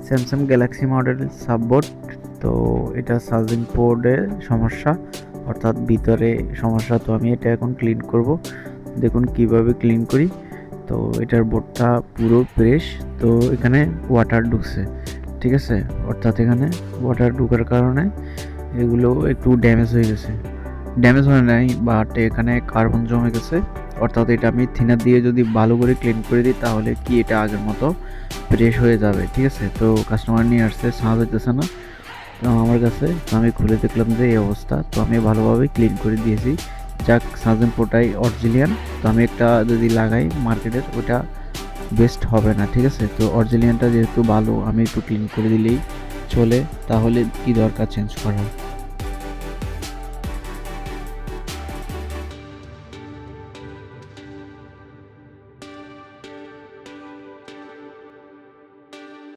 Samsung Galaxy model subboard. তো এটা charging পোর্টে সমস্যা, অর্থাৎ ভিতরে সমস্যা। তো আমি এটা এখন ক্লিন করব, দেখুন কিভাবে ক্লিন করি। তো এটার বোর্ডটা পুরো ফ্রেশ। তো এখানে ওয়াটার ঢুকছে, ঠিক আছে, অর্থাৎ এখানে ওয়াটার ঢুকার কারণে এগুলো একটু ড্যামেজ হয়ে গেছে। ড্যামেজ হয় নাই, বাট এখানে কার্বন জমে গেছে। অর্থাৎ এটা আমি থিনার দিয়ে যদি ভালো করে ক্লিন করে দিই তাহলে কি এটা আগের মতো ফ্রেশ হয়ে যাবে, ঠিক আছে। তো কাস্টমার নিয়ে আসছে, সাজ হইতেছে না তো আমার কাছে। তো আমি খুলে দেখলাম যে এই অবস্থা। তো আমি ভালোভাবে ক্লিন করে দিয়েছি। যাক, সাজেন পোটাই অরিজিনাল। তো আমি একটা যদি লাগাই মার্কেটের, ওটা বেস্ট হবে না, ঠিক আছে। তো অরিজিনালটা যেহেতু ভালো, আমি একটু ক্লিন করে দিলেই চলে, তাহলে কি দরকার চেঞ্জ করার।